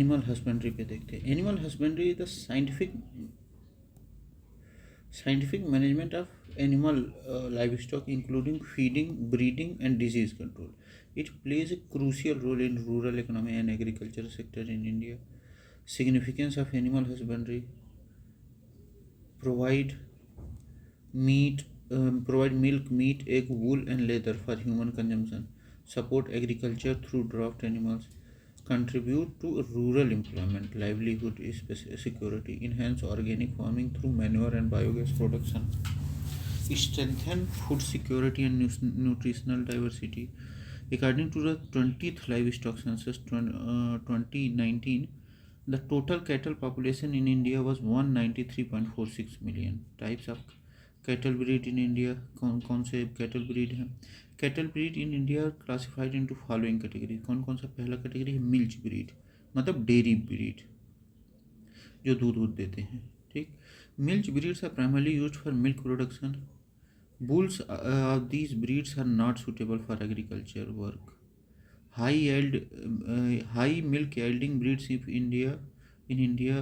Animal husbandry पे देखते हैं। Animal husbandry is the scientific management of animal livestock, including feeding, breeding, and disease control. It plays a crucial role in rural economy and agriculture sector in India. Significance of animal husbandry: provide meat, provide milk, meat, egg, wool, and leather for human consumption. Support agriculture through draft animals. Contribute to rural employment, livelihood security. Enhance organic farming through manure and biogas production. Strengthen food security and nutritional diversity. According to the 20th Livestock Census 2019, the total cattle population in India was 193.46 million. Types of cattle breed in India, कौन से cattle breed हैं? Cattle breed in India are classified into following categories. कौन सा पहला category है? Milch breed, मतलब dairy breed, जो दूध देते हैं। ठीक, milch breeds are primarily used for milk production. Bulls of these breeds are not suitable for agriculture work. High milk yielding breeds in India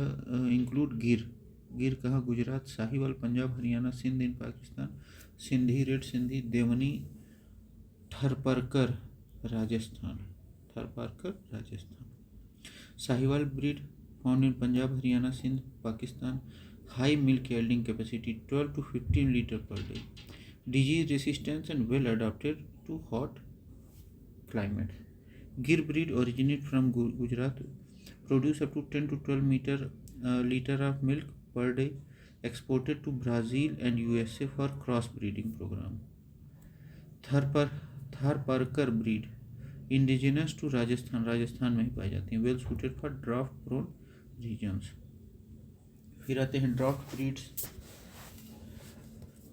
include Gir कहाँ? Gujarat, Sahiwal Punjab, Haryana, Sindh in Pakistan, Sindhi red Sindhi, Deoni, Tharparkar Rajasthan, Sahiwal breed found in Punjab, Haryana, Sindh, Pakistan. High milk yielding capacity 12 to 15 liters per day. Disease resistance and well adapted to hot climate. Gir breed originate from Gujarat, produce up to 10 to 12 liter of milk per day, exported to Brazil and USA for cross breeding program. Tharparkar breed indigenous to Rajasthan में ही पाई जाती हैं, well suited for draft prone regions. फिर आते हैं draught breeds.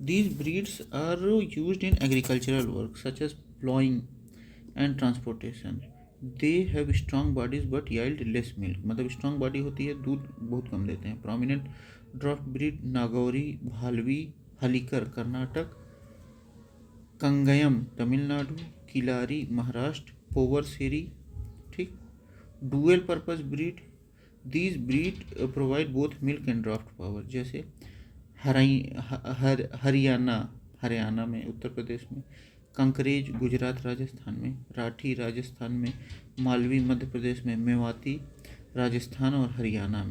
These breeds are used in agricultural work such as plowing and transportation. They have strong bodies but yield less milk. मतलब strong body होती है, दूध बहुत कम देते हैं. Prominent draft breed Nagori, Malvi, Hallikar Karnataka, Kangayam Tamil Nadu, Killari Maharashtra, Ponwar सेरी. ठीक, dual purpose breed. These breed provide both milk and draft power. जैसे हरियाणा में, उत्तर प्रदेश में, कंकरेज गुजरात राजस्थान में, राठी राजस्थान में, मालवी मध्य प्रदेश में, मेवाती राजस्थान और हरियाणा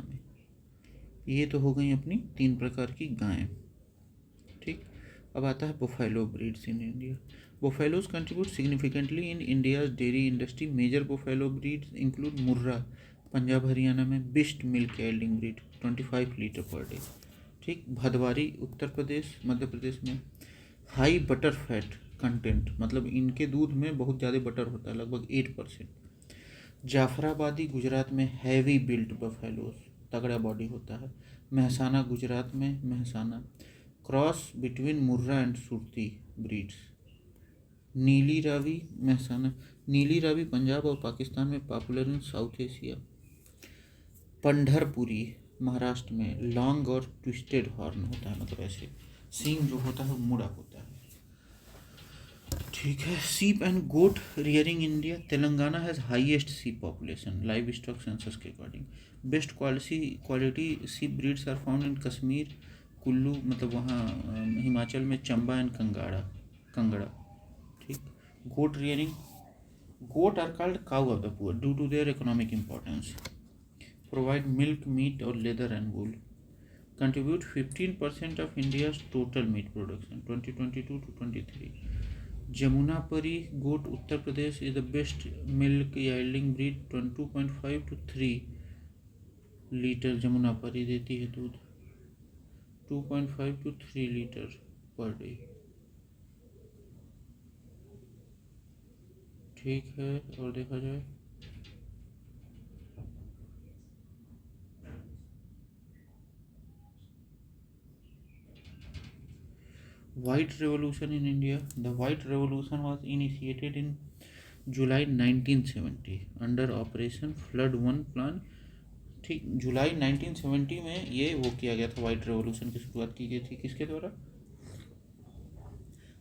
में. ये तो हो गई अपनी 3 प्रकार की गायें. ठीक, अब आता है buffalo breeds in India. Buffaloes contribute significantly in India's dairy industry. Major buffalo breeds include Murrah Punjab Haryana में, best milk yielding breed 25 litre per day. ठीक, भदवारी उत्तर प्रदेश मध्य प्रदेश में, हाई बटर फैट कंटेंट, मतलब इनके दूध में बहुत ज़्यादा बटर होता है, लगभग 8%. जाफराबादी गुजरात में, हैवी बिल्ट बफेलोज, तगड़ा बॉडी होता है. महसाना गुजरात में, Mehsana cross between Murrah and Surti breeds. नीली रावी महसाना, नीली रावी पंजाब और पाकिस्तान में, popular in south Asia. Pandharpuri Maharashtra में, लॉन्ग और ट्विस्टेड हॉर्न होता है, मतलब ऐसे सींग जो होता है मुड़ा होता है. ठीक है. Sheep and goat rearing India. Telangana has highest sheep population livestock census के according. Best quality sheep breeds are found in Kashmir, Kullu, मतलब वहाँ हिमाचल में, चंबा एंड कंगड़ा. ठीक. Goat rearing. Goat are called cow of the poor due to their economic importance. Provide milk, meat or leather and wool. Contribute 15% of India's total meat production 2022 to 23. Jamunapuri goat Uttar Pradesh is the best milk yielding breed. 2.5 to 3 litre Jamunapari देती है दूध. 2.5 to 3 litre per day. ठीक है. और देखा जाए White Revolution in India. The White Revolution was initiated in July 1970 under Operation Flood 1 plan. ठीक, जुलाई 1970 में ये वो किया गया था. वाइट रेवोल्यूशन की शुरुआत की गई थी किसके द्वारा?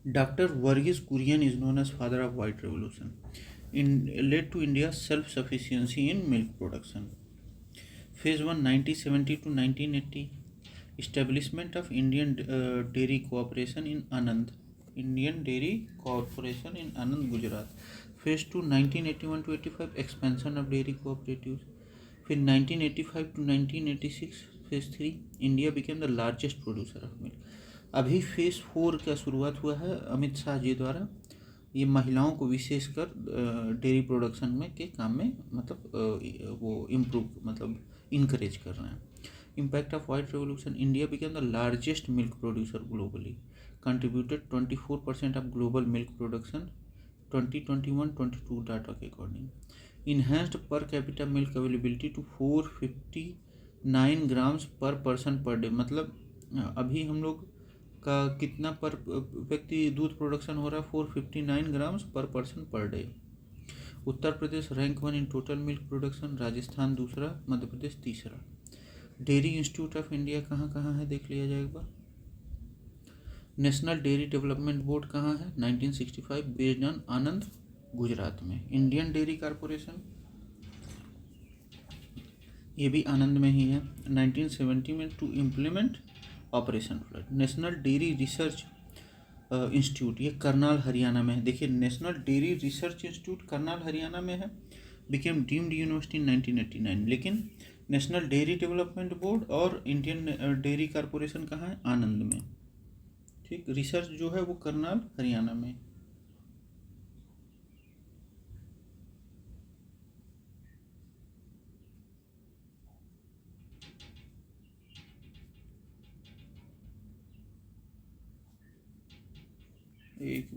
Doctor Verghese Kurien is known as father of white revolution. led to India's self-sufficiency in milk production. Phase 1, 1970 to 1980, establishment of Indian Dairy Corporation in Anand. Indian Dairy Corporation in Anand, Gujarat. Phase 2, 1981 to 85, expansion of dairy cooperatives. फिर 1985 to 1986, phase 3, India became the largest producer of milk. अभी phase 4 का शुरुआत हुआ है अमित शाह जी द्वारा. ये महिलाओं को विशेषकर डेयरी प्रोडक्शन में के काम में मतलब वो इम्प्रूव मतलब इनकरेज कर रहे हैं. Impact of white revolution, India became the largest milk producer globally, contributed 24% of global milk production 2021-22 data के according. Enhanced per capita milk availability to 459 grams per person per day. मतलब अभी हम लोग का कितना पर व्यक्ति दूध प्रोडक्शन हो रहा है, 459 grams per person per day. Uttar Pradesh rank 1 in total milk production, Rajasthan दूसरा, मध्य प्रदेश तीसरा. डेयरी इंस्टीट्यूट ऑफ इंडिया कहाँ कहाँ है देख लिया जाएगा. नेशनल डेयरी डेवलपमेंट बोर्ड कहाँ है, 1965, बेस्ड ऑन आनंद, गुजरात में. इंडियन डेयरी कॉरपोरेशन ये भी आनंद में ही है, 1970 में to implement operation flood. National dairy research institute ये करनाल हरियाणा में है. देखिए national dairy research institute Karnal Haryana में है, बिकेम डीम्ड यूनिवर्सिटी इन 1989. लेकिन नेशनल डेयरी डेवलपमेंट बोर्ड और इंडियन डेयरी कॉरपोरेशन कहाँ है, आनंद में. ठीक, रिसर्च जो है वो करनाल हरियाणा में. एक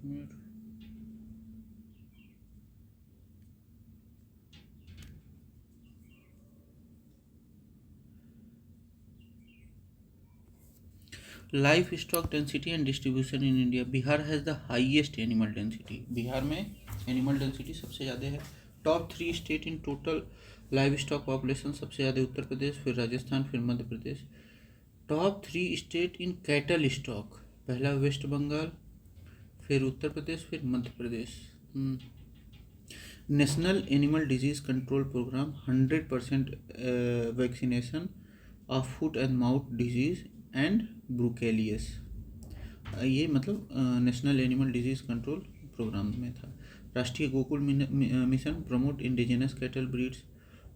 minute. Livestock density and distribution in India. Bihar has the highest animal density. Bihar में एनिमल डेंसिटी सबसे ज़्यादा है. Top 3 state in total livestock population, सबसे ज़्यादा उत्तर प्रदेश, फिर राजस्थान, फिर Madhya Pradesh. Top 3 state in cattle stock, पहला वेस्ट बंगाल, फिर उत्तर प्रदेश, फिर Madhya Pradesh. National animal disease control programme, 100% vaccination of foot and mouth disease and ब्रुकेलियस. ये मतलब national animal disease control programme में था. Rashtriya Gokul mission promote indigenous cattle breeds.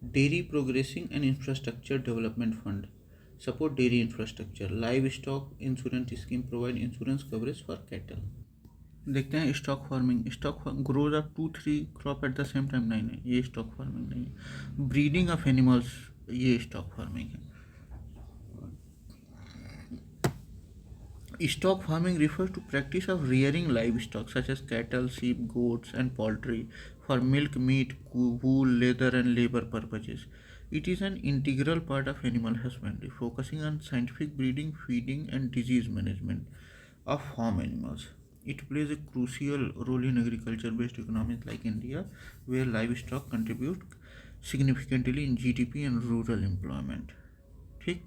Dairy progressing and infrastructure development fund support dairy infrastructure. Livestock insurance scheme provide insurance coverage for cattle. देखते हैं stock farming. Stock grows of 2-3 crop at the same time, नहीं, ये stock farming नहीं है. Breeding of animals, ये stock farming है. Stock farming refers to practice of rearing livestock such as cattle, sheep, goats, and poultry for milk, meat, wool, leather, and labor purposes. It is an integral part of animal husbandry, focusing on scientific breeding, feeding, and disease management of farm animals. It plays a crucial role in agriculture-based economies like India, where livestock contribute significantly in GDP and rural employment. ठीक.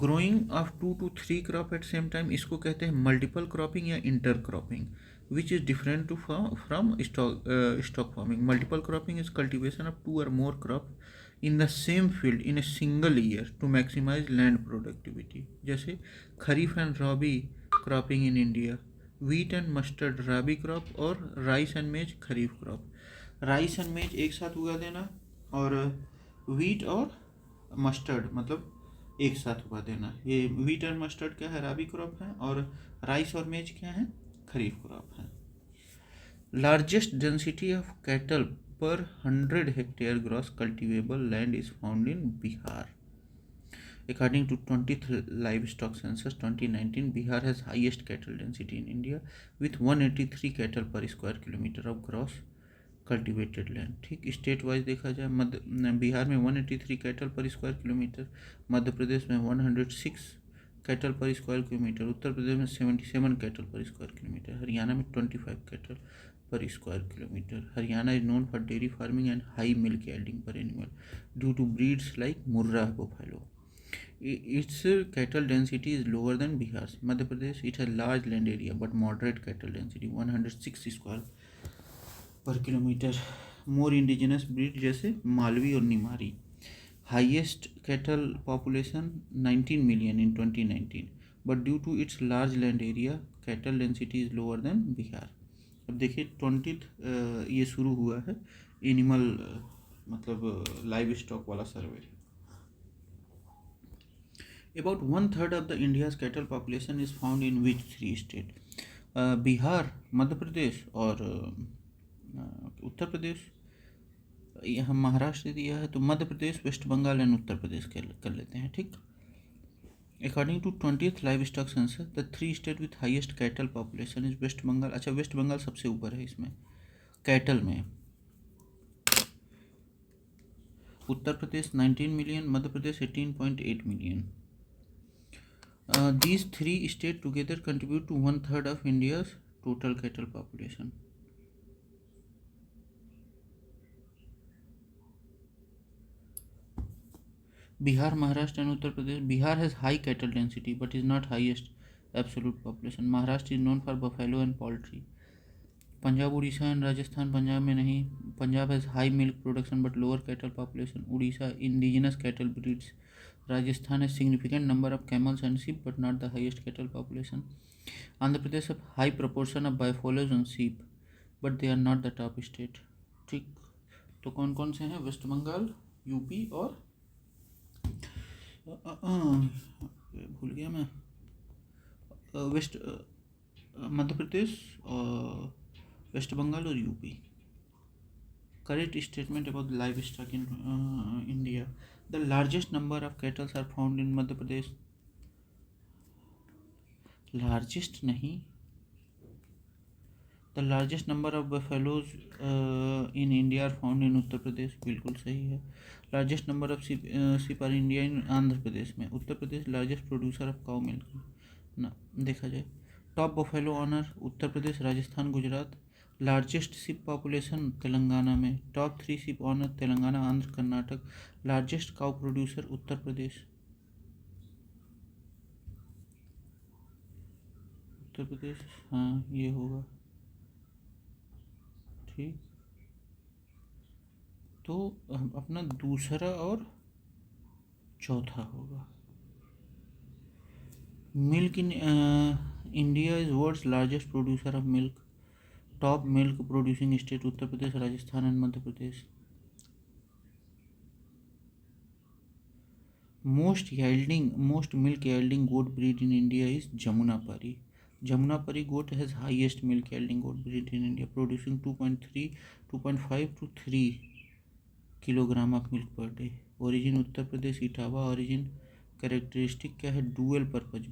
Growing of 2 to 3 crop at same time, इसको कहते हैं multiple cropping या intercropping, which is different to from stock farming. Multiple cropping is cultivation of 2 or more crop in the same field in a single year to maximise land productivity. जैसे kharif and rabi cropping in India, wheat and mustard rabi crop, और rice and maize kharif crop. Rice and मेज एक साथ उगा देना, और wheat और mustard मतलब एक साथ उगा देना. ये वीट एंड मस्टर्ड क्या है, रबी क्रॉप है, और राइस और मेज क्या है, खरीफ क्रॉप है. लार्जेस्ट डेंसिटी ऑफ कैटल पर 100 hectare gross cultivable land is found in Bihar. According to 20th Livestock Census 2019, Bihar has highest cattle density in India with 183 cattle per square kilometer of gross cultivated land. ठीक, state wise देखा जाए, बिहार में 183 cattle per square kilometre, Madhya Pradesh में 106 cattle per square kilometre, Uttar Pradesh में 77 cattle per square kilometre, Haryana में 25 cattle per square kilometre. Haryana is known for dairy farming and high milk yielding per animal due to breeds like Murrah buffalo. Its cattle density is lower than Bihar's. Madhya Pradesh, it has large land area but moderate cattle density, 106 square per kilometre. More indigenous breed जैसे मालवी और Nimari. Highest cattle population 19 million in 2019, but due to its large land area cattle density is lower than Bihar. अब देखिए 20th ये शुरू हुआ है animal मतलब live stock वाला सर्वे। About one third of the India's cattle population is found in which three states? Bihar, Madhya Pradesh और उत्तर प्रदेश। यहाँ महाराष्ट्र दिया है तो मध्य प्रदेश, वेस्ट बंगाल एंड उत्तर प्रदेश कर लेते हैं। ठीक। According to 20th livestock census the 3 state with highest cattle population is West Bengal. अच्छा, वेस्ट बंगाल सबसे ऊपर है इसमें कैटल में। Uttar Pradesh 19 million, Madhya Pradesh 18.8 million. These 3 states together contribute to 1/3 of India's total cattle population. Bihar, Maharashtra and Uttar Pradesh. Bihar has high cattle density but is not highest absolute population. Maharashtra is known for buffalo and poultry. Punjab, Odisha and Rajasthan. Punjab में नहीं. Punjab has high milk production but lower cattle population. Odisha indigenous cattle breeds. Rajasthan has significant number of camels and sheep but not the highest cattle population. Andhra Pradesh have high proportion of buffaloes and sheep but they are not the top state. ठीक, तो कौन कौन से हैं? Waste Bengal, UP और भूल गया मैं, मध्य प्रदेश और वेस्ट बंगाल और UP. Correct statement about livestock in India. The largest number of cattles are found in Madhya Pradesh. Largest नहीं, the largest number of buffaloes in India are found in Uttar Pradesh. बिल्कुल सही है। Largest number of sheep are India in Andhra Pradesh में। Uttar Pradesh largest producer of cow milk ना देखा जाए। Top buffalo owner Uttar Pradesh, Rajasthan, Gujarat. Largest sheep population Telangana में। Top 3 sheep owner Telangana, Andhra, Karnataka. Largest cow producer Uttar Pradesh. Uttar Pradesh, हाँ ये होगा। ठीक, तो अपना दूसरा और चौथा होगा। Milk in India is world's largest producer of milk. Top milk producing state Uttar Pradesh, Rajasthan and Madhya Pradesh. Most milk yielding goat breed in India is Jamunapari. Jamunapari goat has highest milk yielding goat breed in India, producing 2.5 to 3 kilogram of milk per day. Origin Uttar Pradesh, Etawah. Origin characteristic क्या है? Dual purpose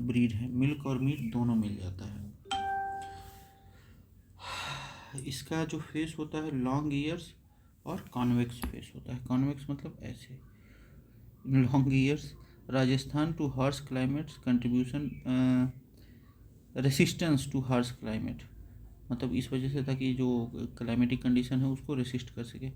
breed है, milk और meet दोनों मिल जाता है। इसका जो face होता है लॉन्ग ईयर्स और कॉन्वेक्स फेस होता है। कॉन्वेक्स मतलब ऐसे long years. Rajasthan too harsh climates contribution resistance too harsh climate, मतलब इस वजह से ताकि जो क्लाइमेटिक कंडीशन है उसको रेसिस्ट कर सके।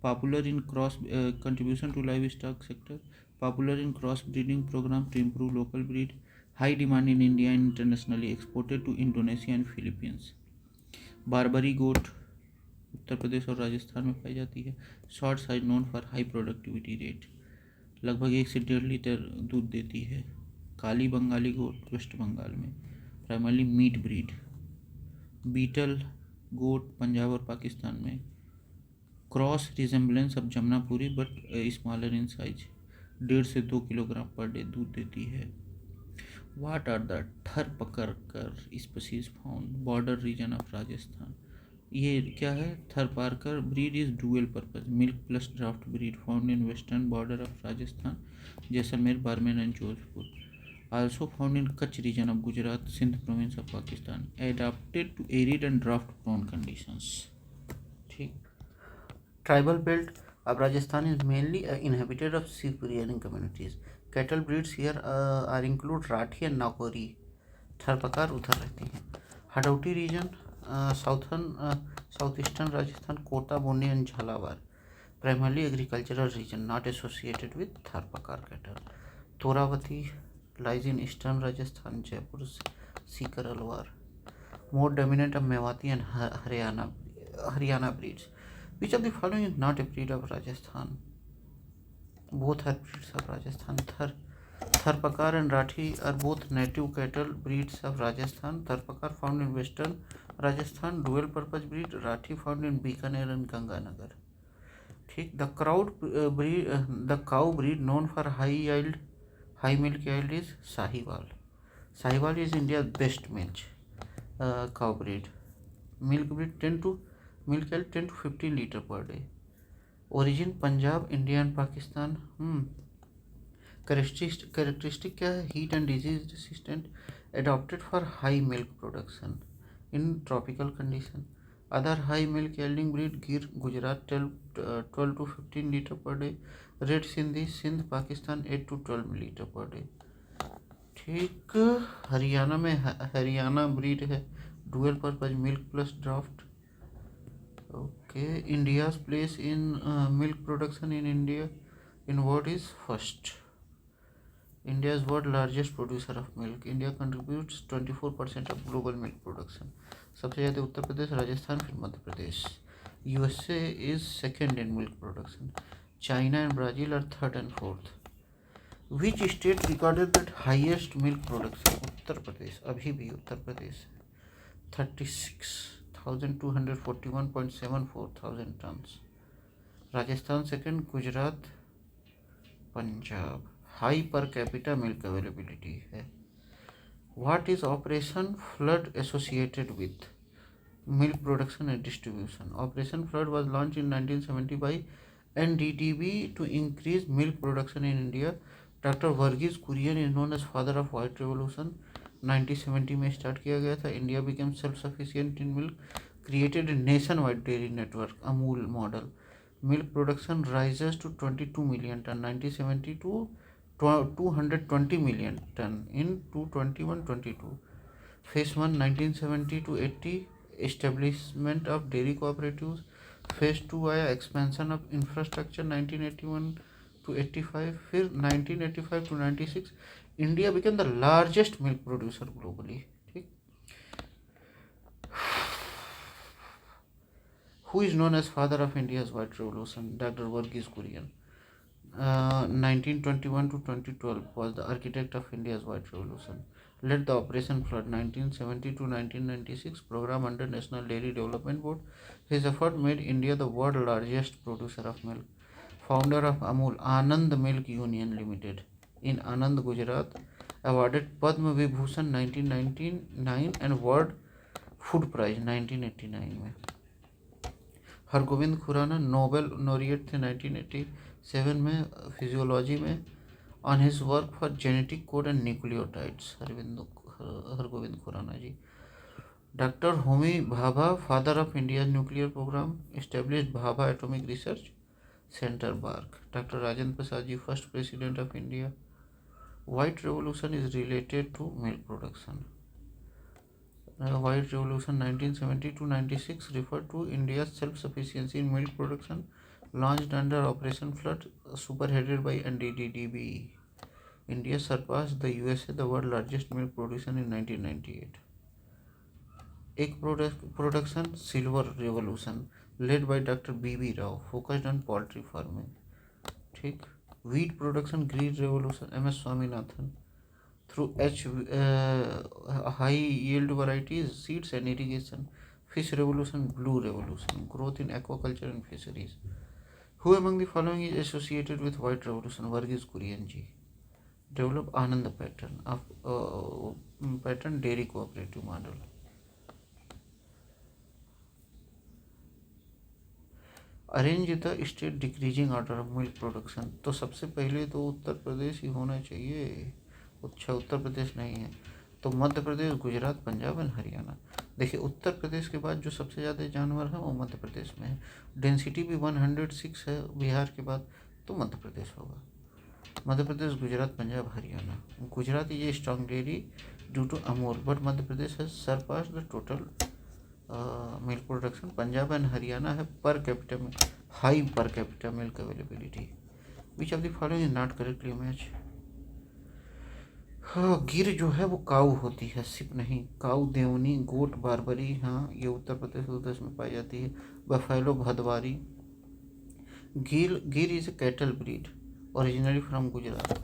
Popular in cross contribution to livestock sector. Popular in cross breeding programme to improve local breed. High demand in India and internationally exported to Indonesia and Philippines. Barbari goat Uttar Pradesh और राजस्थान में पाई जाती है। Short size known for high productivity rate, लगभग 1 से 1.5 litre दूध देती है। काली बंगाली गोट वेस्ट बंगाल में, primarily meat breed. Beetal goat Punjab और पाकिस्तान में। Cross resemblance of Jamunapari but smaller in size, 1.5 से 2 किलोग्राम पर डे दूध देती है। What are the Tharparkar species found border region of Rajasthan. ये क्या है? Tharparkar breed is dual purpose milk plus draught breed found in western border of Rajasthan, Jaisalmer, Barmer and Jodhpur. Also found in Kutch region of Gujarat, Sindh province of Pakistan. Adapted to arid and drought prone conditions. ठीक। Tribal belt of Rajasthan is mainly inhabited of sheep rearing communities. Cattle breeds here are include Rathi and Nagori. Tharparkar उधर रहती हैं। Hadoti region south eastern Rajasthan, Kota, Bundi and Jhalawar. Primarily agricultural region not associated with Tharparkar cattle. Torawati lies in eastern Rajasthan, Jaipur, Sikar, Alwar. More dominant of Mewati and Haryana Haryana breeds. Which of the following is not a breed of Rajasthan? Both are breeds of Rajasthan. Tharpakar and Rathi are both native cattle breeds of Rajasthan. Tharpakar found in western Rajasthan, dual purpose breed. Rathi found in Bikaner and Ganganagar. ठीक. The cow breed known for high milk yield is Sahiwal. Sahiwal is India's best cow breed. Milk breed milk yield 10 to 15 liter per day. Origin Punjab, India and Pakistan. Characteristic क्या है? Heat and disease resistant, adapted for high milk production in tropical condition. Other high milk yielding breed Gir, Gujarat 12 to 15 liter per day. Red Sindhi, Sindh, Pakistan 8 to 12 liter per day. ठीक. हरियाणा में Haryana breed है dual purpose milk plus draft. Okay. India's place in milk production in India in what is first. India is world largest producer of milk. India contributes 24% of global milk production. सबसे ज़्यादा उत्तर प्रदेश, राजस्थान, फिर मध्य प्रदेश. USA is second in milk production. China and Brazil are third and fourth. Which state recorded that highest milk production? उत्तर प्रदेश. अभी भी Uttar Pradesh 36,241.74 thousand tons. Rajasthan second, Gujarat, Punjab. High per capita milk availability है. What is Operation Flood associated with milk production and distribution? Operation Flood was launch in 1970 by NDDB to increase milk production in India. Doctor Verghese Kurien is known as father of white revolution. 1970 में start किया गया था. India became self sufficient in milk, created nationwide dairy network, Amul model. Milk production rises to 22 million ton 1970 to 220 million ton in 2021-22. Phase 1 1970 to 80 establishment of dairy cooperatives. Phase 2 आया expansion of infrastructure 1981 to 85. फिर 1985 to 96 India became the largest milk producer globally. Who is known as father of India's white revolution? Dr. Verghese Kurian. 1921 to 2012 was the architect of India's white revolution. Led the Operation Flood 1970 to 1996 program under National Dairy Development Board. His effort made India the world largest producer of milk. Founder of Amul, Anand Milk Union Limited in Anand, Gujarat. Awarded Padma Vibhushan 1999 and World Food Prize 1989 में. Hargovind Khurana Nobel नोरिएट थे 1987 में physiology में on his work for genetic code and nucleotides. Hargobind Khorana ji. Doctor Homi Bhabha father of India nuclear programme, established Bhabha atomic research centre BARC. Doctor Rajendra Prasad ji first president of India. White revolution is related to milk production. White Revolution 1970 to 96 referred to India's self-sufficiency in milk production, launched under Operation Flood, spearheaded by NDDB. India surpassed the USA, the world largest milk producer, in 1998. Egg production, Silver Revolution, led by Dr. B.B. Rao, focused on poultry farming. ठीक. Wheat production, Green Revolution, M.S. Swaminathan. Through high yield varieties, seeds and irrigation. Fish revolution, Blue Revolution, growth in aquaculture and fisheries. Who among the following is associated with white revolution? Verghese Kurian ji. Develop Anand pattern of pattern dairy cooperative model. Arrange the state decreasing order of milk production. तो सबसे पहले तो उत्तर प्रदेश ही होना चाहिए. अच्छा, उत्तर प्रदेश नहीं है तो मध्य प्रदेश, गुजरात, पंजाब एंड हरियाणा. देखिए उत्तर प्रदेश के बाद जो सबसे ज़्यादा जानवर हैं वो मध्य प्रदेश में है. डेंसिटी भी 106 है बिहार के बाद, तो मध्य प्रदेश होगा. Madhya Pradesh, Gujarat, Punjab, Haryana. Gujarat is a strong dairy due to Amul, but Madhya Pradesh has surpassed the total milk production. Punjab and Haryana है पर कैपिटा में high per capita milk availability. Which of the following is not correctly match? हाँ, गिर जो है वो काऊ होती है, सिप नहीं। काऊ देवनी, गोट बारबरी, हाँ ये उत्तर प्रदेश उधर में पाई जाती है। Buffalo Bhadawari. Gir is a cattle breed originally from Gujarat.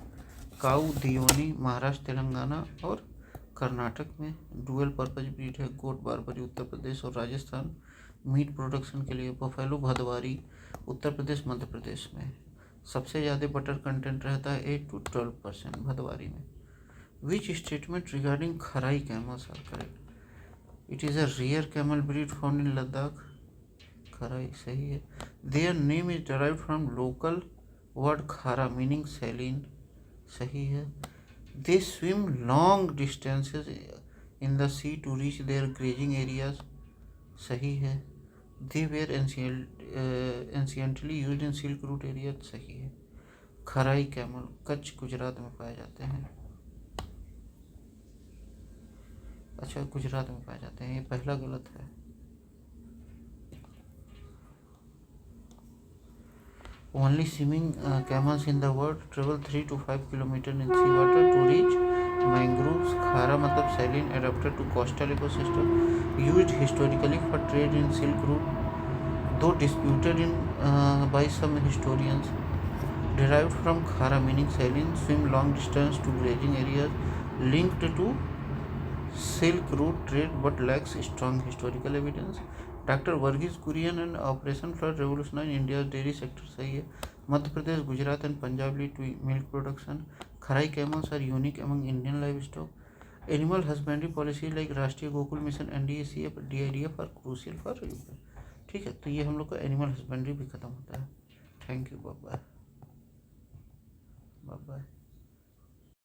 Cow Deoni Maharashtra, Telangana और कर्नाटक में। डुअल पर्पज ब्रीड है। गोट बारबरी उत्तर प्रदेश और राजस्थान मीट प्रोडक्शन के लिए। बफेलो भदवारी उत्तर प्रदेश मध्य प्रदेश में। सबसे ज़्यादा बटर कंटेंट रहता है 8 to 12% भदवारी में। Which statement regarding Kharai camels are correct? It is a rare camel breed found in Ladakh. Kharai सही है। Their name is derived from local word khara meaning saline. सही है। They swim long distances in the sea to reach their grazing areas. सही है। They were anciently used in silk route area. सही है। खराई camel Kutch Gujarat में पाए जाते हैं। अच्छा, गुजरात में पाए जाते हैं, ये पहला गलत है। Only swimming camels in the world travel 3 to 5 kilometre in sea water to reach mangroves. Khara मतलब saline adapted to coastal ecosystem used historically for trade in silk route though disputed in by some historians. derived from khara meaning saline, swim long distance to grazing areas, linked to Silk Route trade but lacks strong historical evidence. Doctor Verghese Kurien and Operation Flood revolutionise India dairy sector. सही है। Madhya Pradesh, Gujarat and Punjab lead to milk production. Kharai camels are unique among Indian livestock. Animal husbandry policy like Rashtriya Gokul mission NDACF DIDF are crucial for. ठीक है, तो ये हम लोग का animal husbandry भी खत्म होता है। Thank you, bye bye.